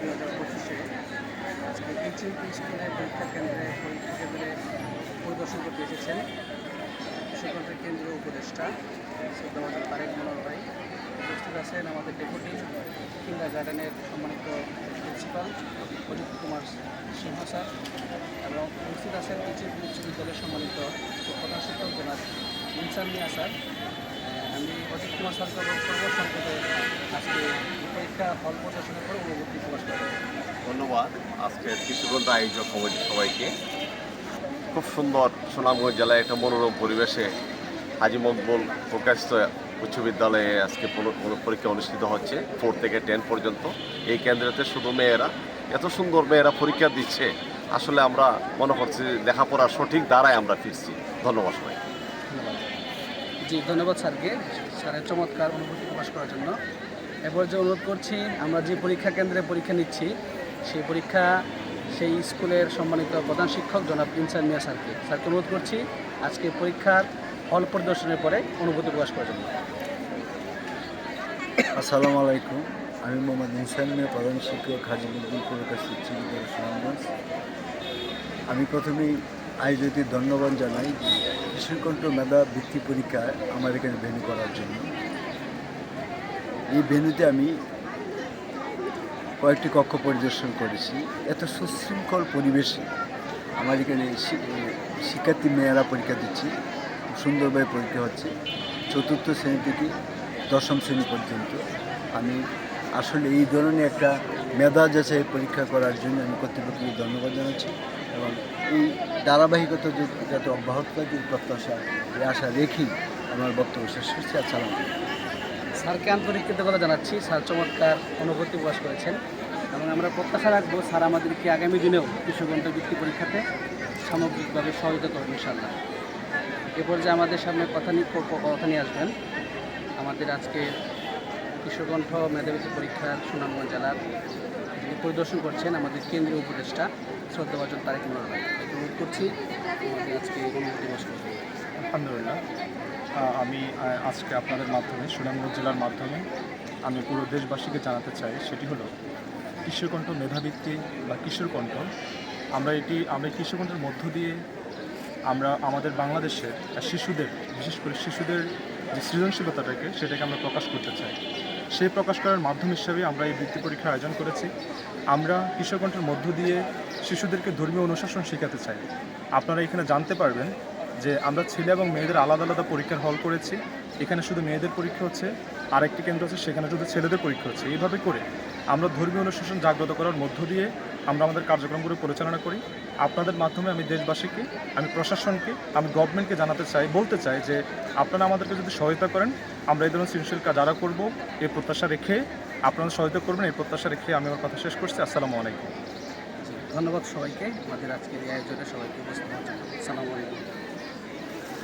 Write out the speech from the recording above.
2025-এ আজকে এইচএমপি স্কুলের পরীক্ষা কেন্দ্রে পরিদর্শন করতে এসেছেন কিশোরগঞ্জের কেন্দ্রীয় উপদেষ্টা শ্রদ্ধাভাজন তারেক মনোহর ভাই। উপস্থিত আছেন আমাদের ডেপুটি কিন্ডারগার্টেনের সম্মানিত প্রিন্সিপাল অজিত কুমার সিংহ স্যার, এবং উপস্থিত আছেন এইচএমপি উচ্চ বিদ্যালয়ের সম্মানিত প্রধান শিক্ষক জনাব ইনসান মিয়া স্যার। আমি অজিত কুমার স্যারকে সংক্ষেপে আজকে পরীক্ষা হল প্রদর্শনের পর অনুভূতি প্রকাশ করি। ধন্যবাদ আজকে কিশোরগঞ্জ আয়োজক কমিটির সবাইকে। খুব সুন্দর সুনামগঞ্জ জেলায় একটা মনোরম পরিবেশে হাজী মকবুল প্রকাশিত উচ্চ বিদ্যালয়ে আজকে পরীক্ষা অনুষ্ঠিত হচ্ছে 4 থেকে 10 পর্যন্ত। এই কেন্দ্রেতে শুধু মেয়েরা, এত সুন্দর মেয়েরা পরীক্ষা দিচ্ছে, আসলে আমরা মনে করছি লেখাপড়ার সঠিক দ্বারায় আমরা ফিরছি। ধন্যবাদ সবাই। জি, ধন্যবাদ স্যারকে, স্যারের চমৎকার অনুভূতি প্রকাশ করার জন্য। এবার যে অনুরোধ করছি, আমরা যে পরীক্ষা কেন্দ্রে পরীক্ষা নিচ্ছি সেই স্কুলের সম্মানিত প্রধান শিক্ষক জনাব ইনসান মিয়া স্যারকে অনুরোধ করছি আজকে পরীক্ষার হল পরিদর্শনের পরে অনুভূতি প্রকাশ করার জন্য। আসসালামু আলাইকুম, আমি মোহাম্মদ ইনসান মিয়া, প্রধান শিক্ষক হাজী মকবুল প্রকাশ উচ্চ বিদ্যালয় সুনামগঞ্জ। আমি প্রথমেই আয়োজিত ধন্যবাদ জানাই কিশোরকণ্ঠ মেধা বৃত্তি পরীক্ষা আমার এখানে ভেন্যু করার জন্য। এই ভেন্যুতে আমি কয়েকটি কক্ষ পরিদর্শন করেছি। এত সুশৃঙ্খল পরিবেশে আমার এখানে শিক্ষার্থী মেয়েরা পরীক্ষা দিচ্ছে, খুব সুন্দরভাবে পরীক্ষা হচ্ছে। 4র্থ শ্রেণী থেকে 10ম শ্রেণী পর্যন্ত আমি আসলে এই ধরনের একটা মেধা যাচাই পরীক্ষা করার জন্য আমি কর্তৃপক্ষকে ধন্যবাদ জানাচ্ছি, এবং এই ধারাবাহিকতা যাতে অব্যাহত থাকে প্রত্যাশা আশা রেখেই আমার বক্তব্য শেষ করছি। আসসালামু আলাইকুম। স্যারকে আন্তরিক কৃতজ্ঞতা জানাচ্ছি, স্যার চমৎকার অনুভূতি প্রকাশ করেছেন, এবং আমরা প্রত্যাশা রাখবো স্যার আমাদেরকে আগামী দিনেও কিশোরগঞ্জ বৃত্তি পরীক্ষাতে সামগ্রিকভাবে সহযোগিতা করবেন ইনশাআল্লাহ। এ পর্যায়ে আমাদের সামনে কথা নিয়ে আসবেন আমাদের আজকে কিশোরগঞ্জ মেধাবৃত্তি পরীক্ষার সুনামগঞ্জ জেলার যিনি পরিদর্শন করছেন আমাদের কেন্দ্রীয় উপদেষ্টা শ্রদ্ধাভাজন তারেক মনোহর ভাই। অনুরোধ করছি আমাদের আজকে অনুভূতি প্রকাশ করবেন। আলহামদুলিল্লাহ, আমি আজকে আপনাদের মাধ্যমে সুনামগঞ্জ জেলার মাধ্যমে আমি পুরো দেশবাসীকে জানাতে চাই, সেটি হলো কিশোরকণ্ঠ মেধাবৃত্তি বা কিশোরকণ্ঠ। আমরা কিশোরকণ্ঠের মধ্য দিয়ে আমরা আমাদের বাংলাদেশের শিশুদের, বিশেষ করে শিশুদের যে সৃজনশীলতাটাকে সেটাকে আমরা প্রকাশ করতে চাই। সেই প্রকাশ করার মাধ্যম হিসাবে আমরা এই বৃত্তি পরীক্ষার আয়োজন করেছি। আমরা কিশোরকণ্ঠের মধ্য দিয়ে শিশুদেরকে ধর্মীয় অনুশাসন শেখাতে চাই। আপনারা এখানে জানতে পারবেন যে আমরা ছেলে এবং মেয়েদের আলাদা আলাদা পরীক্ষার হল করেছি। এখানে শুধু মেয়েদের পরীক্ষা হচ্ছে, আরেকটি কেন্দ্র আছে সেখানে শুধু ছেলেদের পরীক্ষা হচ্ছে। এইভাবে করে আমরা ধর্মীয় অনুশাসন জাগ্রত করার মধ্য দিয়ে আমরা আমাদের কার্যক্রমগুলো পরিচালনা করি। আপনাদের মাধ্যমে আমি দেশবাসীকে, আমি প্রশাসনকে, আমি গভর্নমেন্টকে বলতে চাই যে আপনারা আমাদেরকে যদি সহায়তা করেন, আমরা এই ধরনের সৃজনশীল কাজ যারা করবো এই প্রত্যাশা রেখে আপনারা সহায়তা করবেন, এই প্রত্যাশা রেখে আমি আমার কথা শেষ করছি। আসসালামু আলাইকুম। ধন্যবাদ সবাইকে, আমাদের আজকের এই আয়োজনে সবাইকে উপস্থিত হওয়ার জন্য। আসসালামু আলাইকুম।